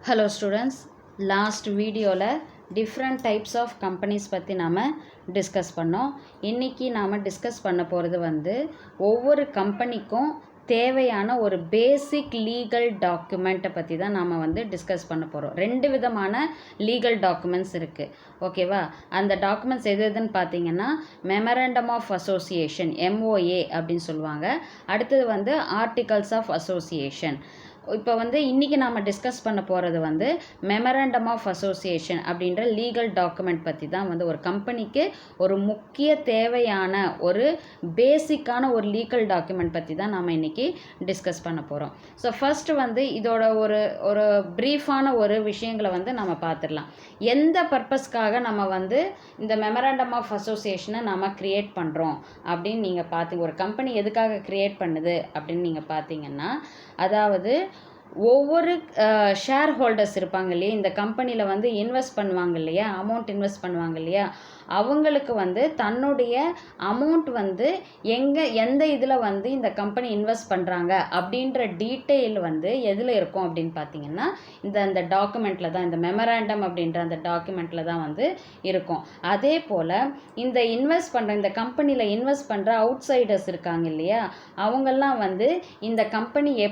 Hello students, last video different types of companies பற்றி நாம் discuss பண்ணோம். இன்றைக்கி நாம் டிஸ்கஸ் பண்ண போகிறது ஒவ்வொரு கம்பெனிக்கும் தேவையான ஒரு பேசிக் லீகல் டாக்குமெண்ட்டை பற்றி தான் நாம் டிஸ்கஸ் பண்ண போகிறோம். ரெண்டு விதமான லீகல் டாக்குமெண்ட்ஸ் இருக்குது. ஓகேவா? அந்த டாக்குமெண்ட்ஸ் எதுன்னு பார்த்தீங்கன்னா மெமரண்டம் ஆஃப் அசோசியேஷன் MOA அப்படின்னு சொல்லுவாங்க. அடுத்தது ஆர்டிகல்ஸ் ஆஃப் அசோசியேஷன். இப்போ இன்றைக்கி நாம் டிஸ்கஸ் பண்ண போகிறது மெமரண்டம் ஆஃப் அசோசியேஷன் அப்படின்ற லீகல் டாக்குமெண்ட் பற்றி தான் ஒரு கம்பெனிக்கு ஒரு முக்கிய தேவையான ஒரு பேசிக்கான ஒரு லீகல் டாக்குமெண்ட் பற்றி தான் நாம் இன்றைக்கி டிஸ்கஸ் பண்ண போகிறோம். ஸோ ஃபஸ்ட்டு இதோட ஒரு ப்ரீஃபான ஒரு விஷயங்களை நம்ம பார்த்துடலாம். எந்த பர்பஸ்க்காக நம்ம இந்த மெமரண்டம் ஆஃப் அசோசியேஷனை நாம் க்ரியேட் பண்ணுறோம் அப்படின்னு நீங்கள் பார்த்தீங்க. ஒரு கம்பெனி எதுக்காக க்ரியேட் பண்ணுது அப்படின்னு நீங்கள் பார்த்தீங்கன்னா, அதாவது ஒவ்வொரு ஷேர் ஹோல்டர்ஸ் இருப்பாங்க இல்லையா, இந்த கம்பெனியில் இன்வெஸ்ட் பண்ணுவாங்க இல்லையா, அமௌண்ட் இன்வெஸ்ட் பண்ணுவாங்க இல்லையா, அவங்களுக்கு தன்னுடைய அமௌண்ட் எந்த இதில் இந்த கம்பெனி இன்வெஸ்ட் பண்ணுறாங்க அப்படின்ற டீட்டெயில் எதில் இருக்கும் அப்படின்னு பார்த்தீங்கன்னா இந்த டாக்குமெண்ட்டில் தான், இந்த மெமராண்டம் அப்படின்ற அந்த டாக்குமெண்ட்டில் தான் இருக்கும். அதே போல் இந்த இன்வெஸ்ட் பண்ணுற இந்த கம்பெனியில் இன்வெஸ்ட் பண்ணுற அவுட் சைடர்ஸ் இருக்காங்க இல்லையா, அவங்கெல்லாம் இந்த கம்பெனி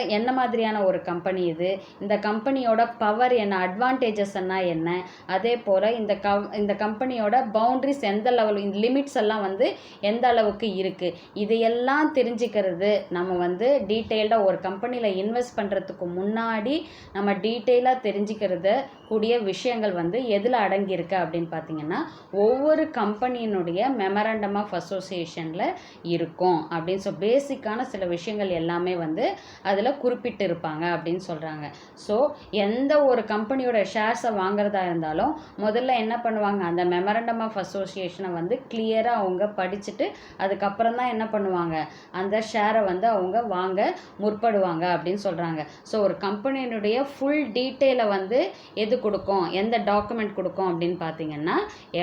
என்ன மாதிரியான ஒரு கம்பெனி இது, இந்த கம்பெனியோட பவர் என்ன, அட்வான்டேஜஸ் என்ன, அதே போல் இந்த கம்பெனியோட பவுண்டரிஸ் எந்த லெவல், இந்த லிமிட்ஸ் எல்லாம் எந்த அளவுக்கு இருக்குது, இதையெல்லாம் தெரிஞ்சுக்கிறது நம்ம டீட்டெயில்டாக ஒரு கம்பெனியில் இன்வெஸ்ட் பண்ணுறதுக்கு முன்னாடி நம்ம டீட்டெயிலாக தெரிஞ்சுக்கிறத கூடிய விஷயங்கள் எதில் அடங்கியிருக்கு அப்படின்னு பார்த்தீங்கன்னா ஒவ்வொரு கம்பெனியினுடைய மெமரண்டம் ஆஃப் அசோசியேஷனில் இருக்கும் அப்படின்னு பேசிக்கான சில விஷயங்கள் எல்லாமே அதில் குறிப்பிட்டு இருப்பாங்க அப்படின்னு சொல்கிறாங்க. ஸோ எந்த ஒரு கம்பெனியோட ஷேர்ஸை வாங்குறதா இருந்தாலும் முதல்ல என்ன பண்ணுவாங்க, அந்த மெமரண்டம் ஆஃப் அசோசியேஷனை கிளியராக அவங்க படிச்சுட்டு அதுக்கப்புறம் தான் என்ன பண்ணுவாங்க, அந்த ஷேரை அவங்க வாங்க முற்படுவாங்க அப்படின்னு சொல்கிறாங்க. ஸோ ஒரு கம்பெனியினுடைய ஃபுல் டீட்டெயிலை எது கொடுக்கும், எந்த டாக்குமெண்ட் கொடுக்கும் அப்படின்னு பார்த்தீங்கன்னா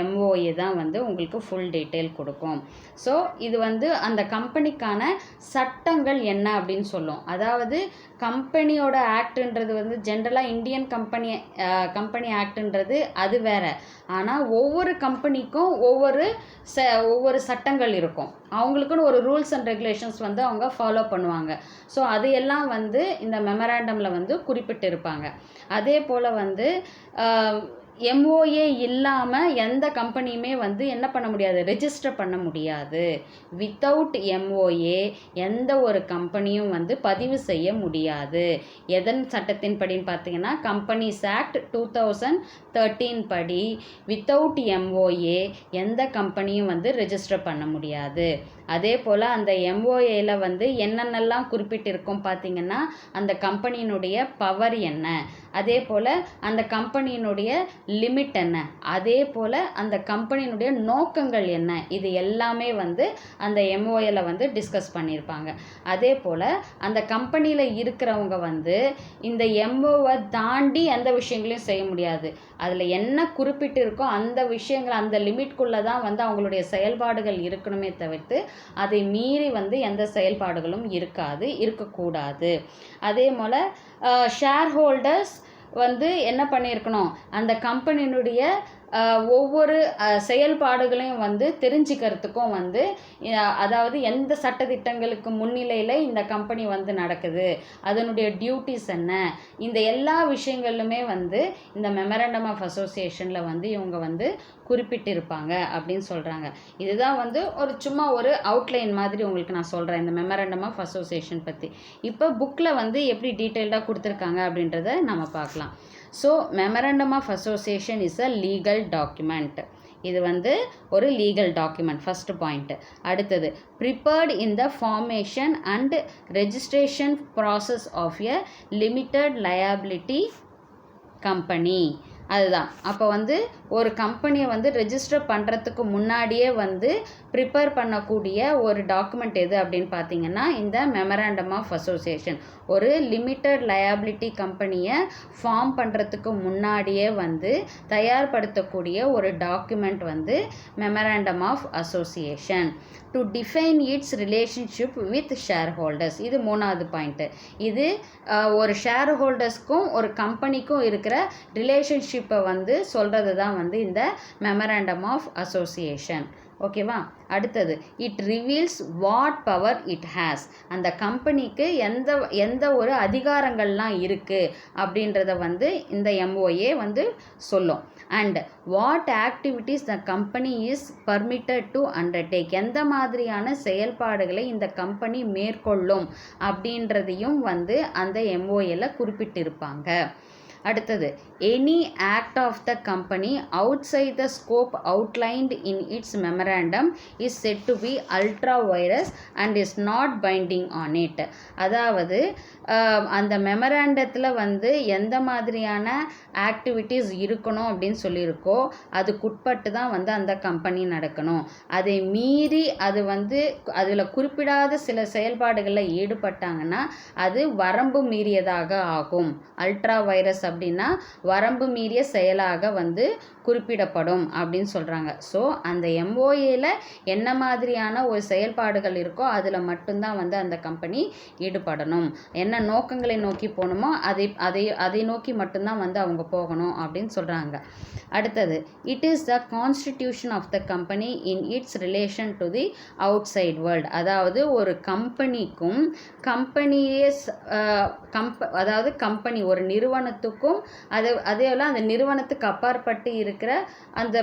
MOA தான் உங்களுக்கு ஃபுல் டீட்டெயில் கொடுக்கும். ஸோ இது அந்த கம்பெனிக்கான சட்டங்கள் என்ன அப்படின்னு சொல்லும். அதாவது கம்பெனியோட ஆக்ட்ன்றது ஜென்ரலாக இந்தியன் கம்பெனி ஆக்ட்ன்றது அது வேறு. ஆனால் ஒவ்வொரு கம்பெனிக்கும் ஒவ்வொரு சட்டங்கள் இருக்கும். அவங்களுக்குன்னு ஒரு ரூல்ஸ் அண்ட் ரெகுலேஷன்ஸ் அவங்க ஃபாலோ பண்ணுவாங்க. ஸோ அது எல்லாம் இந்த மெமராண்டமில் குறிப்பிட்டு இருப்பாங்க. அதே போல் MOA இல்லாமல் எந்த கம்பெனியுமே என்ன பண்ண முடியாது, ரெஜிஸ்டர் பண்ண முடியாது. வித்தவுட் MOA எந்த ஒரு கம்பெனியும் பதிவு செய்ய முடியாது. எதன் சட்டத்தின் படின்னு பார்த்தீங்கன்னா கம்பெனிஸ் ஆக்ட் 2013 படி வித்தவுட் MOA எந்த கம்பெனியும் ரெஜிஸ்டர் பண்ண முடியாது. அதே போல் அந்த MOAயில் என்னென்னலாம் குறிப்பிட்டிருக்கும் பார்த்தீங்கன்னா அந்த கம்பெனியினுடைய பவர் என்ன, அதே போல் அந்த கம்பெனியினுடைய லிமிட் என்ன, அதே போல் அந்த கம்பெனியினுடைய நோக்கங்கள் என்ன, இது எல்லாமே அந்த MOAயில் டிஸ்கஸ் பண்ணியிருப்பாங்க. அதே போல் அந்த கம்பெனியில் இருக்கிறவங்க இந்த MOA தாண்டி எந்த விஷயங்களையும் செய்ய முடியாது. அதில் என்ன குறிப்பிட்டு இருக்கோ அந்த விஷயங்கள் அந்த லிமிட்குள்ளே தான் அவங்களுடைய செயல்பாடுகள் இருக்கணுமே தவிர்த்து அதை மீறி எந்த செயல்பாடுகளும் இருக்கக்கூடாது. அதே போல் ஷேர் ஹோல்டர்ஸ் என்ன பண்ணியிருக்கணும், அந்த கம்பெனியினுடைய ஒவ்வொரு செயல்பாடுகளையும் தெரிஞ்சுக்கிறதுக்கும் அதாவது எந்த சட்டத்திட்டங்களுக்கு முன்னிலையில் இந்த கம்பெனி நடக்குது, அதனுடைய டியூட்டிஸ் என்ன, இந்த எல்லா விஷயங்களுமே இந்த மெமரண்டம் ஆஃப் அசோசியேஷனில் இவங்க குறிப்பிட்டிருப்பாங்க அப்படின்னு சொல்கிறாங்க. இதுதான் ஒரு சும்மா ஒரு அவுட்லைன் மாதிரி உங்களுக்கு நான் சொல்கிறேன் இந்த மெமரண்டம் ஆஃப் அசோசியேஷன் பற்றி. இப்போ புக்கில் எப்படி டீட்டெயில்டாக கொடுத்துருக்காங்க அப்படின்றத நம்ம பார்க்கலாம். So memorandum of association is a legal document. இது ஒரு லீகல் டாக்குமெண்ட், ஃபஸ்ட்டு பாயிண்ட்டு. அடுத்தது prepared in the formation and registration process of a limited liability company. அதுதான் அப்போ ஒரு கம்பெனியை ரெஜிஸ்டர் பண்ணுறதுக்கு முன்னாடியே ப்ரிப்பேர் பண்ணக்கூடிய ஒரு டாக்குமெண்ட் எது அப்படின்னு பார்த்தீங்கன்னா இந்த மெமராண்டம் ஆஃப் அசோசியேஷன். ஒரு லிமிட்டட் லயபிலிட்டி கம்பெனியை ஃபார்ம் பண்ணுறதுக்கு முன்னாடியே வந்து தயார்படுத்தக்கூடிய ஒரு டாக்குமெண்ட் வந்து memorandum of association. To define its relationship with shareholders, இது 3வது பாயிண்ட்டு. இது ஒரு ஷேர் ஹோல்டர்ஸ்க்கும் ஒரு கம்பெனிக்கும் இருக்கிற ரிலேஷன்ஷிப்பை வந்து சொல்கிறது தான் வந்து இந்த மெமராண்டம் ஆஃப் அசோசியேஷன். ஓகேவா? அடுத்தது it reveals what power it has, அந்த கம்பெனிக்கு எந்த ஒரு அதிகாரங்கள்லாம் இருக்குது அப்படின்றத வந்து இந்த MOA வந்து சொல்லும். And what activities the company is permitted to undertake, எந்த மாதிரியான செயல்பாடுகளை இந்த கம்பெனி மேற்கொள்ளும் அப்படின்றதையும் வந்து அந்த MOAல குறிப்பிட்டிருப்பாங்க. அடுத்தது any act of the company outside the scope outlined in its memorandum is set to be ultra vires and is not binding on it. அதாவது அந்த மெமராண்டத்தில் வந்து எந்த மாதிரியான ஆக்டிவிட்டீஸ் இருக்கணும் அப்படின்னு சொல்லியிருக்கோ அதுக்குட்பட்டு தான் வந்து அந்த கம்பெனி நடக்கணும். அதை மீறி அது வந்து அதில் குறிப்பிடாத சில செயல்பாடுகளில் ஈடுபட்டாங்கன்னா அது வரம்பு மீறியதாக ஆகும். அல்ட்ரா வைரஸ் அப்படின்னா வரம்பு மீறிய செயலாக வந்து குறிப்பிடப்படும் அப்படின்னு சொல்கிறாங்க. ஸோ அந்த MOAல என்ன மாதிரியான ஒரு செயல்பாடுகள் இருக்கோ அதில் மட்டும்தான் வந்து அந்த கம்பெனி ஈடுபடணும். என்ன நோக்கங்களை நோக்கி போகணுமோ அதை நோக்கி மட்டும்தான் வந்து அவங்க போகணும் அப்படின்னு சொல்கிறாங்க. அடுத்தது it is the constitution of the company in its relation to the outside world. அதாவது ஒரு கம்பெனிக்கும் அதாவது கம்பெனி ஒரு நிறுவனத்துக்கும் அதேபோல் அந்த நிறுவனத்துக்கு அப்பாற்பட்டு இருக்கிற அந்த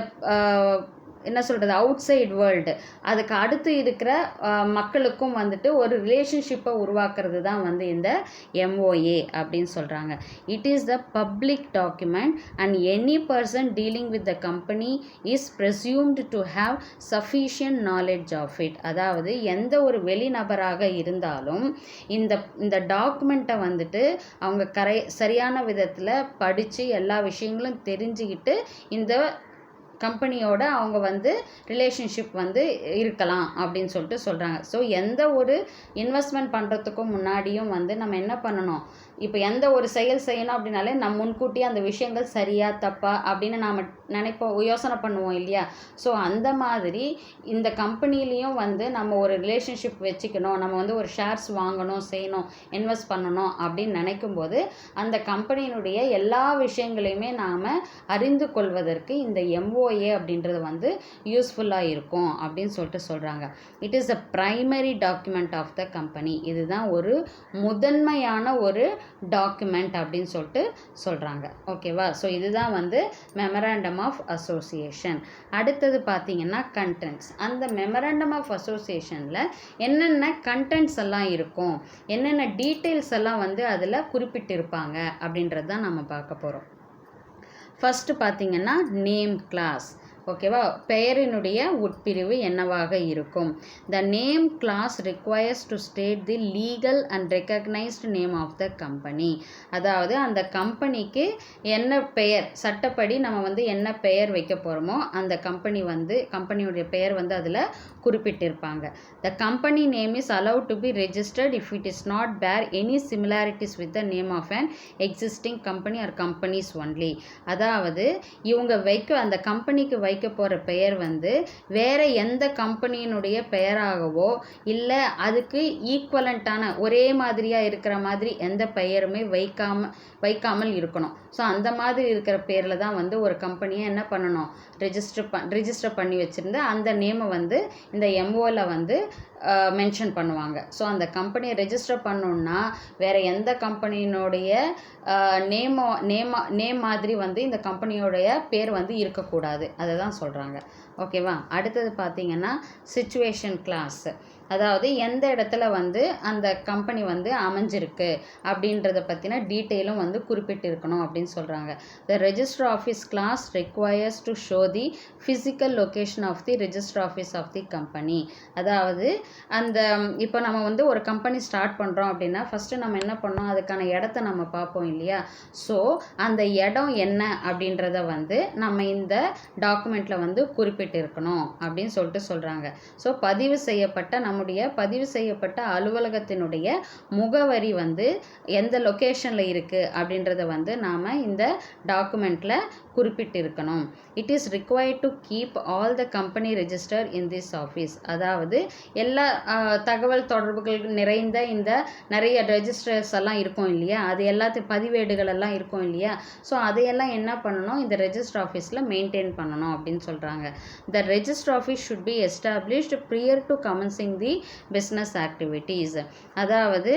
என்ன சொல்கிறது அவுட் சைட் வேர்ல்டு அதுக்கு அடுத்து இருக்கிற மக்களுக்கும் வந்துட்டு ஒரு ரிலேஷன்ஷிப்பை உருவாக்குறது தான் வந்து இந்த MOA அப்படின்னு சொல்கிறாங்க. It is the public document and any person dealing with the company is presumed to have sufficient knowledge of it. அதாவது எந்த ஒரு வெளிநபராக இருந்தாலும் இந்த டாக்குமெண்ட்டை வந்துட்டு அவங்க சரியான விதத்தில் படித்து எல்லா விஷயங்களும் தெரிஞ்சுக்கிட்டு இந்த கம்பெனியோட அவங்க வந்து ரிலேஷன்ஷிப் வந்து இருக்கலாம் அப்படின்னு சொல்லிட்டு சொல்கிறாங்க. ஸோ எந்த ஒரு இன்வெஸ்ட்மெண்ட் பண்ணுறதுக்கும் முன்னாடியும் வந்து நம்ம என்ன பண்ணணும், இப்போ எந்த ஒரு செயல் செய்யணும் அப்படின்னாலே நம்ம முன்கூட்டியே அந்த விஷயங்கள் சரியா தப்பா அப்படின்னு நாம் நினைப்போம், யோசனை பண்ணுவோம் இல்லையா? ஸோ அந்த மாதிரி இந்த கம்பெனிலையும் வந்து நம்ம ஒரு ரிலேஷன்ஷிப் வச்சுக்கணும், நம்ம வந்து ஒரு ஷேர்ஸ் வாங்கணும், செய்யணும், இன்வெஸ்ட் பண்ணணும் அப்படின்னு நினைக்கும்போது அந்த கம்பெனியினுடைய எல்லா விஷயங்களையுமே நாம் அறிந்து கொள்வதற்கு இந்த MOA அப்படின்றது வந்து யூஸ்ஃபுல்லாக இருக்கும் அப்படின்னு சொல்லிட்டு சொல்கிறாங்க. It is the primary document of the company. இதுதான் ஒரு முதன்மையான ஒரு டாக்குமெண்ட் அப்படின்னு சொல்லிட்டு சொல்கிறாங்க. ஓகேவா? ஸோ இதுதான் வந்து மெமராண்டம் ஆஃப் அசோசியேஷன். அடுத்தது பார்த்தீங்கன்னா கண்டென்ட்ஸ். அந்த மெமராண்டம் ஆஃப் அசோசியேஷனில் என்னென்ன கண்டென்ட்ஸ் எல்லாம் இருக்கும், என்னென்ன டீட்டெயில்ஸ் எல்லாம் வந்து அதில் குறிப்பிட்டிருப்பாங்க அப்படின்றது தான் நம்ம பார்க்க போகிறோம். ஃபஸ்ட்டு பார்த்தீங்கன்னா நேம் கிளாஸ். ஓகேவா? பெயரினுடைய உட்பிரிவு என்னவாக இருக்கும்? The name clause requires to state the legal and recognised name of the company. அதாவது அந்த கம்பெனிக்கு என்ன பெயர், சட்டப்படி நம்ம வந்து என்ன பெயர் வைக்க போகிறோமோ அந்த கம்பெனியுடைய பெயர் வந்து அதில் குறிப்பிட்டிருப்பாங்க. The company name is allowed to be registered if it is not bear any similarities with the name of an existing company or companies only. அதாவது இவங்க அந்த கம்பெனிக்கு வைக்க போகிற பெயர் வந்து வேற எந்த கம்பெனியினுடைய பெயராகவோ இல்லை அதுக்கு ஈக்குவலண்ட்டான ஒரே மாதிரியாக இருக்கிற மாதிரி எந்த பெயருமே வைக்காமல் இருக்கணும். ஸோ அந்த மாதிரி இருக்கிற பேரில் தான் வந்து ஒரு கம்பெனியை என்ன பண்ணணும், ரிஜிஸ்டர் பண்ணி வச்சுருந்து அந்த நேமை வந்து இந்த MOAல வந்து மென்ஷன் பண்ணுவாங்க. ஸோ அந்த கம்பெனியை ரெஜிஸ்டர் பண்ணணுன்னா வேறு எந்த கம்பெனியினுடைய நேம் மாதிரி வந்து இந்த கம்பெனியோடைய பேர் வந்து இருக்கக்கூடாது, அதை தான் சொல்கிறாங்க. ஓகேவா? அடுத்தது பார்த்தீங்கன்னா சிச்சுவேஷன் கிளாஸ். அதாவது எந்த இடத்துல வந்து அந்த கம்பெனி வந்து அமைஞ்சிருக்கு அப்படின்றத பற்றின டீட்டெயிலும் வந்து குறிப்பிட்டிருக்கணும் அப்படின்னு சொல்கிறாங்க. The register office clause requires to show the physical location of the register office of the company. அதாவது அந்த இப்போ நம்ம வந்து ஒரு கம்பெனி ஸ்டார்ட் பண்ணுறோம் அப்படின்னா ஃபஸ்ட்டு நம்ம என்ன பண்ணோம், அதுக்கான இடத்த நம்ம பார்ப்போம் இல்லையா. ஸோ அந்த இடம் என்ன அப்படின்றத வந்து நம்ம இந்த டாக்குமெண்ட்டில் வந்து குறிப்பிட்டிருக்கணும் அப்படின்னு சொல்லிட்டு சொல்கிறாங்க. ஸோ பதிவு செய்யப்பட்ட அலுவலகத்தினுடைய முகவரி வந்து எந்த லொக்கேஷனில் இருக்குது அப்படின்றத வந்து நாம் இந்த டாக்குமெண்ட்டில் குறிப்பிட்டிருக்கணும். It is required to keep all the company register in this office. அதாவது எல்லா தகவல் தொடர்புகள் நிறைந்த இந்த நிறைய ரெஜிஸ்டர்ஸ் எல்லாம் இருக்கும் இல்லையா, அது எல்லாத்தையும் பதிவேடுகள் எல்லாம் இருக்கும் இல்லையா. ஸோ அதையெல்லாம் என்ன பண்ணணும், இந்த ரெஜிஸ்டர் ஆஃபீஸில் மெயின்டைன் பண்ணணும் அப்படின்னு சொல்கிறாங்க. The register office should be established prior to commencing the business activities. அதாவது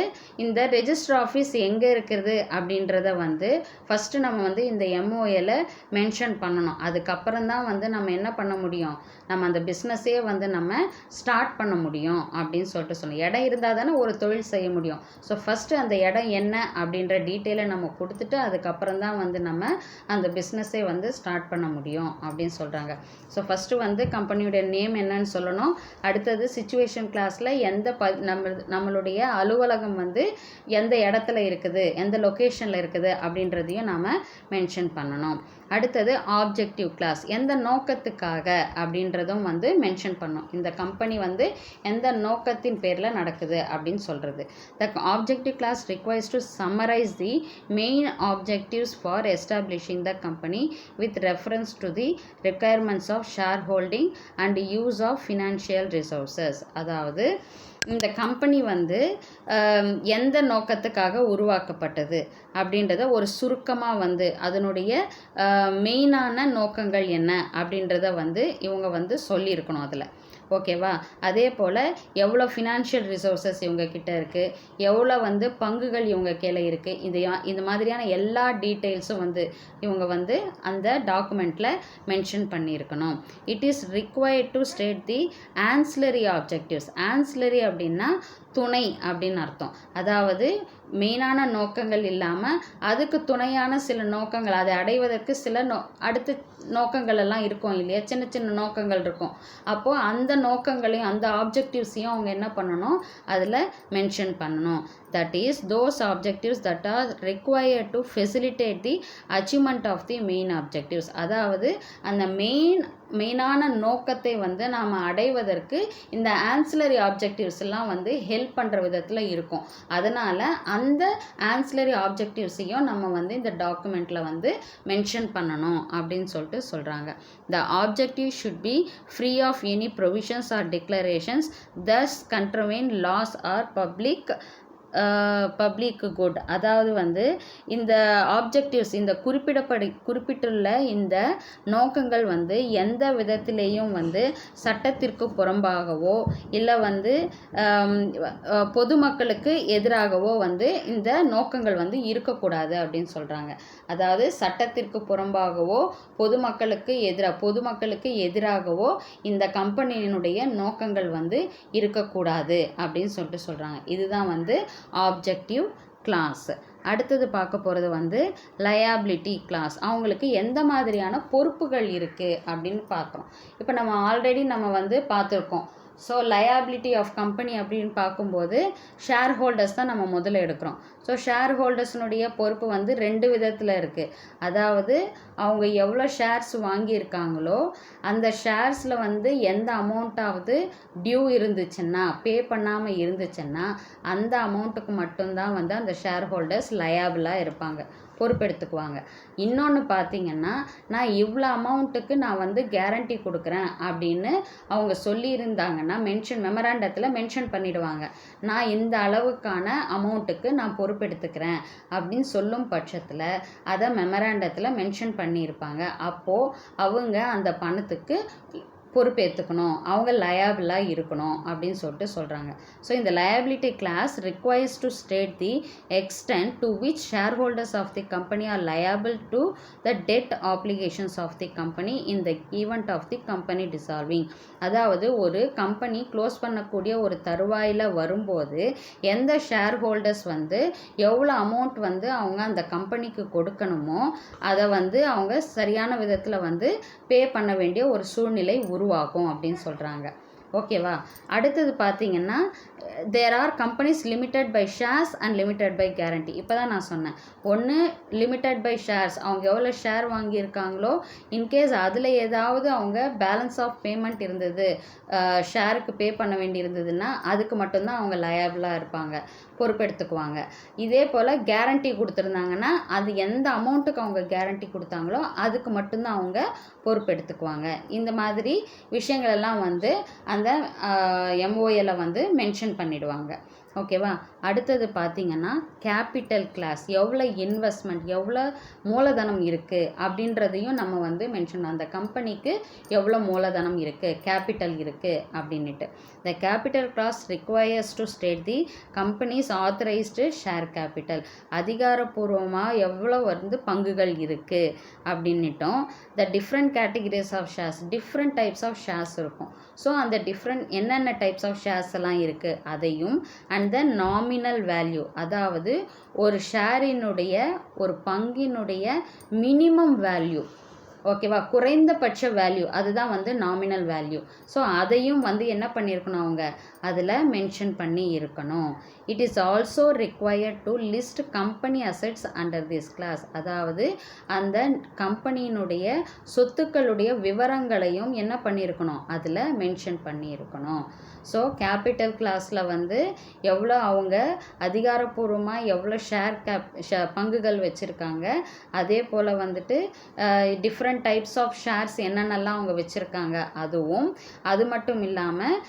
இந்த ரெஜிஸ்டர் ஆஃபீஸ் எங்கே இருக்கிறது அப்படின்றத வந்து ஃபஸ்ட்டு நம்ம வந்து இந்த எம்ஓஏல மென்ஷன் பண்ணணும். அதுக்கப்புறம் தான் வந்து நம்ம என்ன பண்ண முடியும், நம்ம அந்த பிஸ்னஸே வந்து நம்ம ஸ்டார்ட் பண்ண முடியும் அப்படின்னு சொல்லிட்டு சொல்லணும். இடம் இருந்தால் தானே ஒரு தொழில் செய்ய முடியும். ஸோ ஃபஸ்ட்டு அந்த இடம் என்ன அப்படின்ற டீட்டெயிலை நம்ம கொடுத்துட்டு அதுக்கப்புறம் தான் வந்து நம்ம அந்த பிஸ்னஸே வந்து ஸ்டார்ட் பண்ண முடியும் அப்படின்னு சொல்கிறாங்க. ஸோ ஃபஸ்ட்டு வந்து கம்பெனியுடைய நேம் என்னன்னு சொல்லணும். அடுத்தது சிச்சுவேஷன் கிளாஸில் எந்த நம்மளுடைய அலுவலகம் வந்து எந்த இடத்துல இருக்குது, எந்த லொக்கேஷனில் இருக்குது அப்படின்றதையும் நாம் மென்ஷன் பண்ணணும். அடுத்தது ஆப்ஜெக்டிவ் கிளாஸ், எந்த நோக்கத்துக்காக அப்படின்றதும் வந்து மென்ஷன் பண்ணணும். இந்த கம்பெனி வந்து எந்த நோக்கத்தின் பேரில் நடக்குது அப்படின்னு சொல்கிறது. The objective clause requires to summarise the main objectives for establishing the company with reference to the requirements of share holding and use of financial resources. அதாவது இந்த கம்பெனி வந்து எந்த நோக்கத்துக்காக உருவாக்கப்பட்டது அப்படின்றத ஒரு சுருக்கமாக வந்து அதனுடைய மெயினான நோக்கங்கள் என்ன அப்படின்றத வந்து இவங்க வந்து சொல்லியிருக்கணும் அதில். ஓகேவா. அதே போல் எவ்வளோ ஃபினான்ஷியல் ரிசோர்ஸஸ் இவங்க கிட்ட இருக்குது, எவ்வளோ வந்து பங்குகள் இவங்க கீழே இருக்குது, இந்த மாதிரியான எல்லா டீட்டெயில்ஸும் வந்து இவங்க வந்து அந்த டாக்குமெண்ட்டில் மென்ஷன் பண்ணியிருக்கணும். It is required to state the ancillary objectives. Ancillary அப்படின்னா துணை அப்படின்னு அர்த்தம். அதாவது மெயினான நோக்கங்கள் இல்லாமல் அதுக்கு துணையான சில நோக்கங்கள், அதை அடைவதற்கு சில அடுத்த நோக்கங்கள் எல்லாம் இருக்கும் இல்லையா, சின்ன சின்ன நோக்கங்கள் இருக்கும். அப்போது அந்த நோக்கங்களையும் அந்த ஆப்ஜெக்டிவ்ஸையும் அவங்க என்ன பண்ணணும், அதில் மென்ஷன் பண்ணணும். That is those objectives that are required to facilitate the achievement of the main objectives. அதாவது அந்த மெயினான நோக்கத்தை வந்து நாம் அடைவதற்கு இந்த ஆன்சிலரி ஆப்ஜெக்டிவ்ஸ் எல்லாம் வந்து ஹெல்ப் பண்ணுற விதத்தில் இருக்கும். அதனால் அந்த ஆன்சிலரி ஆப்ஜெக்டிவ்ஸையும் நம்ம வந்து இந்த டாக்குமெண்ட்டில் வந்து மென்ஷன் பண்ணணும் அப்படின்னு சொல்லிட்டு சொல்கிறாங்க. The objective should be free of any provisions or declarations thus contravene laws or public good. அதாவது வந்து இந்த ஆப்ஜெக்டிவ்ஸ், இந்த குறிப்பிட்டுள்ள இந்த நோக்கங்கள் வந்து எந்த விதத்திலேயும் வந்து சட்டத்திற்கு புறம்பாகவோ இல்லை வந்து பொதுமக்களுக்கு எதிராகவோ வந்து இந்த நோக்கங்கள் வந்து இருக்கக்கூடாது அப்படின்னு சொல்கிறாங்க. அதாவது சட்டத்திற்கு புறம்பாகவோ பொதுமக்களுக்கு எதிராகவோ இந்த கம்பெனியினுடைய நோக்கங்கள் வந்து இருக்கக்கூடாது அப்படின்னு சொல்லிட்டு சொல்கிறாங்க. இதுதான் வந்து ஆப்ஜெக்டிவ் கிளாஸ். அடுத்தது பார்க்க போகிறது வந்து லயபிலிட்டி கிளாஸ். அவங்களுக்கு எந்த மாதிரியான பொறுப்புகள் இருக்குது அப்படின்னு பார்க்குறோம். இப்போ நம்ம ஆல்ரெடி வந்து பார்த்துருக்கோம். ஸோ லயபிலிட்டி ஆஃப் கம்பெனி அப்படின்னு பார்க்கும்போது ஷேர் ஹோல்டர்ஸ் தான் நம்ம முதல்ல எடுக்கிறோம். ஸோ ஷேர் ஹோல்டர்ஸ்னுடைய பொறுப்பு வந்து 2 விதத்தில் இருக்குது. அதாவது அவங்க எவ்வளோ ஷேர்ஸ் வாங்கியிருக்காங்களோ அந்த ஷேர்ஸில் வந்து எந்த அமௌண்ட்டாவது டியூ இருந்துச்சுன்னா, பே பண்ணாமல் இருந்துச்சுன்னா அந்த அமௌண்ட்டுக்கு மட்டும்தான் வந்து அந்த ஷேர் ஹோல்டர்ஸ் லயபிளாக இருப்பாங்க, பொறுப்பெடுத்துக்குவாங்க. இன்னொன்று பார்த்திங்கன்னா, நான் இவ்வளோ அமௌண்ட்டுக்கு நான் வந்து கேரண்டி கொடுக்குறேன் அப்படின்னு அவங்க சொல்லியிருந்தாங்கன்னா மெமராண்டத்தில் மென்ஷன் பண்ணிடுவாங்க. நான் இந்த அளவுக்கான அமௌண்ட்டுக்கு நான் பொறுப்பெடுத்துக்கிறேன் அப்படின்னு சொல்லும் பட்சத்தில் அதை மெமராண்டத்தில் மென்ஷன் பண்ணியிருப்பாங்க. அப்போது அவங்க அந்த பணத்துக்கு பொறுப்பேற்றுக்கணும், அவங்க லயபிளாக இருக்கணும் அப்படின்னு சொல்லிட்டு சொல்கிறாங்க. ஸோ இந்த liability clause requires to state the extent to which shareholders of the company are liable to the debt obligations of the company in the event of the company dissolving. அதாவது ஒரு கம்பெனி க்ளோஸ் பண்ணக்கூடிய ஒரு தருவாயில் வரும்போது எந்த share holders வந்து எவ்வளோ amount வந்து அவங்க அந்த கம்பெனிக்கு கொடுக்கணுமோ அதை வந்து அவங்க சரியான விதத்தில் வந்து பே பண்ண வேண்டிய ஒரு சூழ்நிலை உருவாகும் அப்படின்னு சொல்கிறாங்க. ஓகேவா? அடுத்தது பார்த்தீங்கன்னா there are companies limited by shares and limited by guarantee. இப்போ தான் நான் சொன்னேன், ஒன்று லிமிட்டட் பை ஷேர்ஸ், அவங்க எவ்வளோ ஷேர் வாங்கியிருக்காங்களோ இன்கேஸ் அதில் ஏதாவது அவங்க பேலன்ஸ் ஆஃப் பேமெண்ட் இருந்தது, ஷேருக்கு பே பண்ண வேண்டி இருந்ததுன்னா அதுக்கு மட்டும்தான் அவங்க லயபிளாக இருப்பாங்க, பொறுப்பெடுத்துக்குவாங்க. இதே போல் கேரண்டி கொடுத்துருந்தாங்கன்னா அது எந்த அமௌண்ட்டுக்கு அவங்க கேரண்டி கொடுத்தாங்களோ அதுக்கு மட்டும்தான் அவங்க பொறுப்பெடுத்துக்குவாங்க. இந்த மாதிரி விஷயங்கள் எல்லாம் வந்து அந்த எம்ஓஏல வந்து மென்ஷன் பண்ணிடுவாங்க. ஓகேவா? அடுத்தது பார்த்தீங்கன்னா கேபிட்டல் கிளாஸ், எவ்வளோ இன்வெஸ்ட்மெண்ட், எவ்வளோ மூலதனம் இருக்குது அப்படின்றதையும் நம்ம வந்து மென்ஷன், அந்த கம்பெனிக்கு எவ்வளோ மூலதனம் இருக்குது, கேபிட்டல் இருக்குது அப்படின்ட்டு. The capital clause requires to state the company's authorised share capital, அதிகாரப்பூர்வமாக எவ்வளோ வந்து பங்குகள் இருக்குது அப்படின்னுட்டும். The different categories of shares, different types of shares இருக்கும். ஸோ அந்த டிஃப்ரெண்ட் என்னென்ன டைப்ஸ் ஆஃப் ஷேர்ஸ் எல்லாம் இருக்குது அதையும், அண்ட் தென் நாமினல் வேல்யூ, அதாவது ஒரு ஷேரினுடைய ஒரு பங்கினுடைய மினிமம் வேல்யூ, ஓகேவா, குறைந்தபட்ச வேல்யூ, அதுதான் வந்து நாமினல் வேல்யூ. ஸோ அதையும் வந்து என்ன பண்ணியிருக்கணும் அவங்க அதில் மென்ஷன் பண்ணி இருக்கணும். It is also required to list company assets under this clause, அதாவது அந்த கம்பெனியினுடைய சொத்துக்களுடைய விவரங்களையும் என்ன பண்ணியிருக்கணும் அதில் மென்ஷன் பண்ணியிருக்கணும். ஸோ கேபிட்டல் கிளாஸில் வந்து எவ்வளோ அவங்க அதிகாரப்பூர்வமாக எவ்வளோ பங்குகள் வச்சுருக்காங்க, அதே போல் வந்துட்டு டிஃப்ரெண்ட் டைப்ஸ் ஆஃப் ஷேர்ஸ் என்னென்னலாம் அவங்க வச்சுருக்காங்க அதுவும், அது மட்டும் இல்லாமல்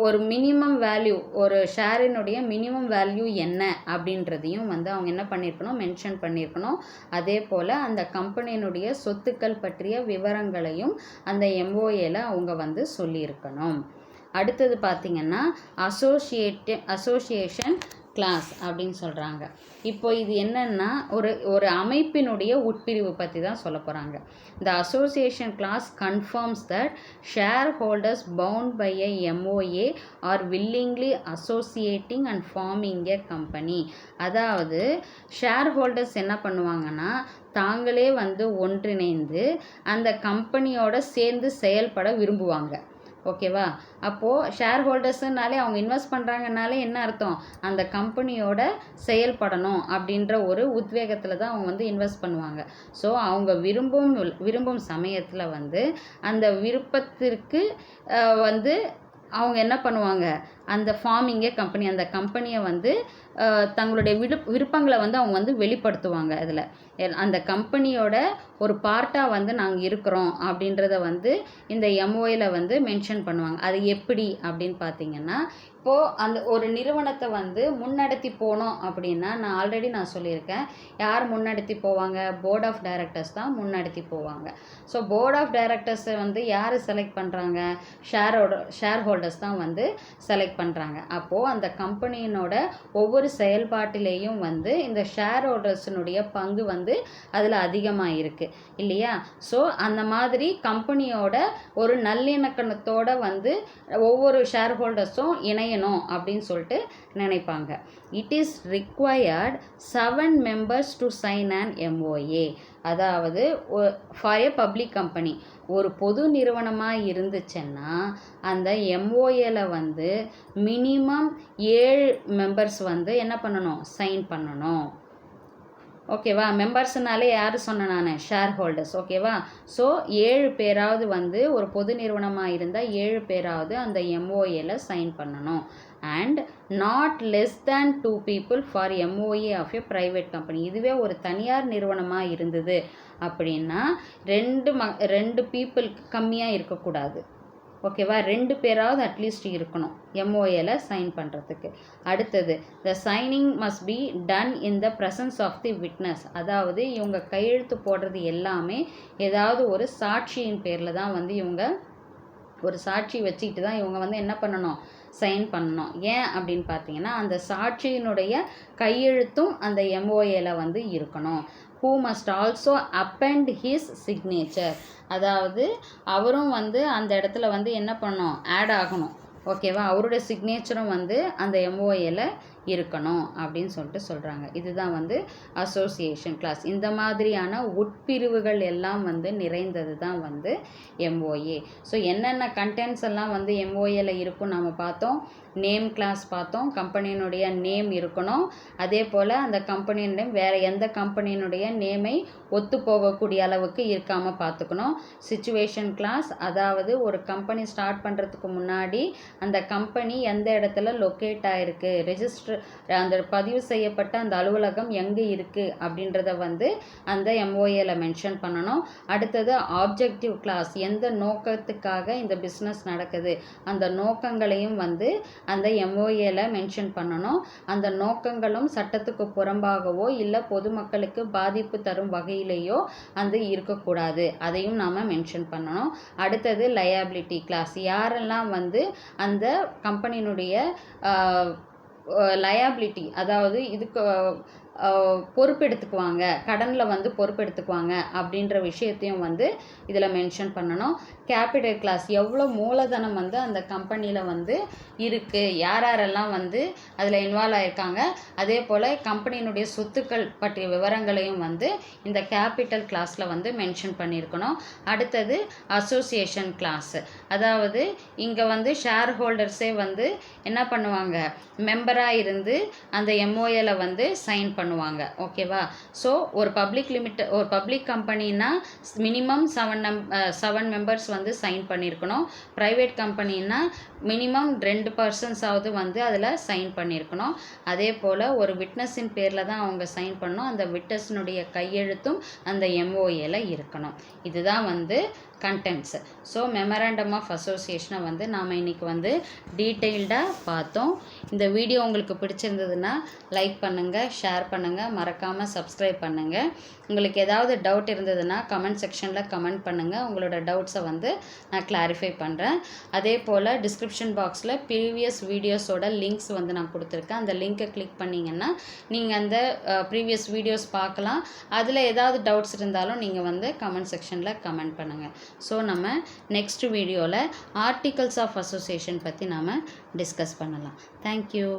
ஒரு மினிமம் வேல்யூ, ஒரு ஷேரினுடைய மினிமம் வேல்யூ என்ன அப்படின்றதையும் வந்து அவங்க என்ன பண்ணியிருக்கணும் மென்ஷன் பண்ணியிருக்கணும். அதே போல் அந்த கம்பெனியினுடைய சொத்துக்கள் பற்றிய விவரங்களையும் அந்த எம்ஓஏல அவங்க வந்து சொல்லியிருக்கணும். அடுத்தது பார்த்திங்கன்னா அசோசியேஷன் கிளாஸ் அப்படின்னு சொல்கிறாங்க. இப்போ இது என்னென்னா ஒரு அமைப்பினுடைய உட்பிரிவு பற்றி தான் சொல்ல போகிறாங்க. The association clause confirms that shareholders bound by a MOA are willingly associating and forming a company. அதாவது ஷேர் ஹோல்டர்ஸ் என்ன பண்ணுவாங்கன்னா தாங்களே வந்து ஒன்றிணைந்து அந்த கம்பெனியோட சேர்ந்து செயல்பட விரும்புவாங்க. ஓகேவா? அப்போது ஷேர் ஹோல்டர்ஸுனாலே அவங்க இன்வெஸ்ட் பண்ணுறாங்கனாலே என்ன அர்த்தம், அந்த கம்பெனியோட செயல்படணும் அப்படின்ற ஒரு உத்வேகத்தில் தான் அவங்க வந்து இன்வெஸ்ட் பண்ணுவாங்க. ஸோ அவங்க விரும்பும் சமயத்தில் வந்து அந்த விருப்பத்திற்கு வந்து அவங்க என்ன பண்ணுவாங்க, அந்த ஃபார்மிங்கே கம்பெனி, அந்த கம்பெனியை வந்து தங்களுடைய விருப்பங்களை வந்து அவங்க வந்து வெளிப்படுத்துவாங்க. அதில் அந்த கம்பெனியோட ஒரு பார்ட்டாக வந்து நாங்கள் இருக்கிறோம் அப்படின்றத வந்து இந்த எம்ஓஏல வந்து மென்ஷன் பண்ணுவாங்க. அது எப்படி அப்படின்னு பார்த்தீங்கன்னா, இப்போது அந்த ஒரு நிறுவனத்தை வந்து முன்னெடுத்தி போனோம் அப்படின்னா, நான் ஆல்ரெடி சொல்லியிருக்கேன், யார் முன்னெடுத்தி போவாங்க, போர்ட் ஆஃப் டைரக்டர்ஸ் தான் முன்னெடுத்தி போவாங்க. ஸோ போர்ட் ஆஃப் டைரக்டர்ஸை வந்து யார் செலக்ட் பண்ணுறாங்க, ஷேர் ஹோல்டர்ஸ் தான் வந்து செலக்ட் பண்ணுறாங்க. அப்போது அந்த கம்பெனியினோட ஒவ்வொரு செயல்பாட்டிலேயும் வந்து இந்த ஷேர் ஹோல்டர்ஸினுடைய பங்கு வந்து அதில் அதிகமாக இருக்குது இல்லையா? ஸோ அந்த மாதிரி கம்பெனியோட ஒரு நல்லிணக்கணத்தோடு வந்து ஒவ்வொரு ஷேர் ஹோல்டர்ஸும் இணையணும் அப்படின்னு சொல்லிட்டு நினைப்பாங்க. It is required 7 members to sign an MOA. அதாவது ஃபார் எ பப்ளிக் கம்பெனி, ஒரு பொது நிறுவனமாக இருந்துச்சுன்னா அந்த எம்ஓஏல வந்து மினிமம் 7 members வந்து என்ன பண்ணணும், சைன் பண்ணணும். ஓகேவா? மெம்பர்ஸ்னாலே யார் சொன்னேன் நான், ஷேர் ஹோல்டர்ஸ். ஓகேவா? ஸோ 7 பேராவது வந்து ஒரு பொது நிறுவனமாக இருந்தால் 7 பேராவது அந்த எம்ஓஏல சைன் பண்ணணும். And not less than 2 people for MOA of a private company. இதுவே ஒரு தனியார் நிறுவனமாக இருந்தது அப்படின்னா 2 பீப்புளுக்கு கம்மியாக இருக்கக்கூடாது. ஓகேவா? 2 பேராவது அட்லீஸ்ட் இருக்கணும் எம்ஓஏல சைன் பண்ணுறதுக்கு. அடுத்தது the signing must be done in the presence of the witness. அதாவது இவங்க கையெழுத்து போடுறது எல்லாமே ஏதாவது ஒரு சாட்சியின் பேரில் தான் வந்து இவங்க ஒரு சாட்சி வச்சுக்கிட்டு தான் இவங்க வந்து என்ன பண்ணணும், சைன் பண்ணணும். ஏன் அப்படின்னு பார்த்தீங்கன்னா அந்த சாட்சியினுடைய கையெழுத்தும் அந்த எம்ஓஏல வந்து இருக்கணும். who must also append his signature, அதாவது அவரும் வந்து அந்த இடத்துல வந்து என்ன பண்ணணும், ஆட் ஆகணும். ஓகேவா, அவருடைய சிக்னேச்சரும் வந்து அந்த எம்ஓஏல இருக்கணும் அப்படின்னு சொல்லிட்டு சொல்கிறாங்க. இதுதான் வந்து அசோசியேஷன் கிளாஸ். இந்த மாதிரியான உட்பிரிவுகள் எல்லாம் வந்து நிறைந்தது தான் வந்து எம்ஓஏ. ஸோ என்னென்ன கண்டென்ட்ஸ் எல்லாம் வந்து எம்ஓஏல இருக்கும் நம்ம பார்த்தோம். நேம் கிளாஸ் பார்த்தோம். கம்பெனியினுடைய நேம் இருக்கணும். அதே போல் அந்த கம்பெனியினுடைய வேறு எந்த கம்பெனியினுடைய நேமை ஒத்து போகக்கூடிய அளவுக்கு இருக்காமல் பார்த்துக்கணும். சிச்சுவேஷன் கிளாஸ், அதாவது ஒரு கம்பெனி ஸ்டார்ட் பண்ணுறதுக்கு முன்னாடி அந்த கம்பெனி எந்த இடத்துல லொக்கேட் ஆகிருக்கு, ரெஜிஸ்டர் அந்த பதிவு செய்யப்பட்ட அந்த அலுவலகம் எங்கே இருக்குது அப்படின்றத வந்து அந்த எம்ஓஏல மென்ஷன் பண்ணணும். அடுத்தது ஆப்ஜெக்டிவ் கிளாஸ், எந்த நோக்கத்துக்காக இந்த பிஸ்னஸ் நடக்குது அந்த நோக்கங்களையும் வந்து அந்த எம்ஓஏல மென்ஷன் பண்ணணும். அந்த நோக்கங்களும் சட்டத்துக்கு புறம்பாகவோ இல்லை பொதுமக்களுக்கு பாதிப்பு தரும் வகையிலேயோ அந்த இருக்கக்கூடாது, அதையும் நாம் மென்ஷன் பண்ணணும். அடுத்தது லயபிலிட்டி கிளாஸ், யாரெல்லாம் வந்து அந்த கம்பெனியினுடைய லயபிலிட்டி, அதாவது இதுக்கு பொறுப்பெடுத்துக்குவாங்க, கடனில் வந்து பொறுப்பெடுத்துக்குவாங்க அப்படின்ற விஷயத்தையும் வந்து இதில் மென்ஷன் பண்ணணும். கேபிட்டல் கிளாஸ், எவ்வளோ மூலதனம் வந்து அந்த கம்பெனியில் வந்து இருக்குது, யாரெல்லாம் வந்து அதில் இன்வால்வ் ஆகிருக்காங்க, அதே போல் கம்பெனியினுடைய சொத்துக்கள் பற்றிய விவரங்களையும் வந்து இந்த கேபிட்டல் கிளாஸில் வந்து மென்ஷன் பண்ணியிருக்கணும். அடுத்தது அசோசியேஷன் கிளாஸ், அதாவது இங்கே வந்து ஷேர் ஹோல்டர்ஸே வந்து என்ன பண்ணுவாங்க, மெம்பராக இருந்து அந்த எம்ஓஏல வந்து சைன் பண்ணுவாங்க. ஓகேவா, ஸோ ஒரு பப்ளிக் கம்பெனின்னா மினிமம் 7 மெம்பர்ஸ் வந்து சைன் பண்ணியிருக்கணும். ப்ரைவேட் கம்பெனின்னா மினிமம் 2 பர்சன்ஸாவது வந்து அதில் சைன் பண்ணியிருக்கணும். அதே போல் ஒரு விட்னஸின் பேரில் தான் அவங்க சைன் பண்ணணும். அந்த விட்னஸினுடைய கையெழுத்தும் அந்த எம்ஓஏல இருக்கணும். இதுதான் வந்து கண்டென்ட்ஸ். ஸோ மெமரண்டம் ஆஃப் அசோசியேஷனை வந்து நாம் இன்றைக்கி வந்து டீட்டெயில்டாக பார்த்தோம். இந்த வீடியோ உங்களுக்கு பிடிச்சிருந்ததுன்னா லைக் பண்ணுங்கள், ஷேர் பண்ணுங்கள், மறக்காமல் சப்ஸ்கிரைப் பண்ணுங்கள். உங்களுக்கு ஏதாவது டவுட் இருந்ததுன்னா கமெண்ட் செக்ஷனில் கமெண்ட் பண்ணுங்கள். உங்களோட டவுட்ஸை வந்து நான் கிளாரிஃபை பண்ணுறேன். அதே போல் டிஸ்கிரிப்ஷன் பாக்ஸில் ப்ரீவியஸ் வீடியோஸோட லிங்க்ஸ் வந்து நான் கொடுத்துருக்கேன். அந்த லிங்க்கை கிளிக் பண்ணிங்கன்னா நீங்கள் அந்த ப்ரீவியஸ் வீடியோஸ் பார்க்கலாம். அதில் ஏதாவது டவுட்ஸ் இருந்தாலும் நீங்கள் வந்து கமெண்ட் செக்ஷனில் கமெண்ட் பண்ணுங்கள். ஸோ நம்ம நெக்ஸ்ட் வீடியோவில் ஆர்டிகல்ஸ் ஆஃப் அசோசியேஷன் பற்றி நாம் டிஸ்கஸ் பண்ணலாம். தேங்க்யூ.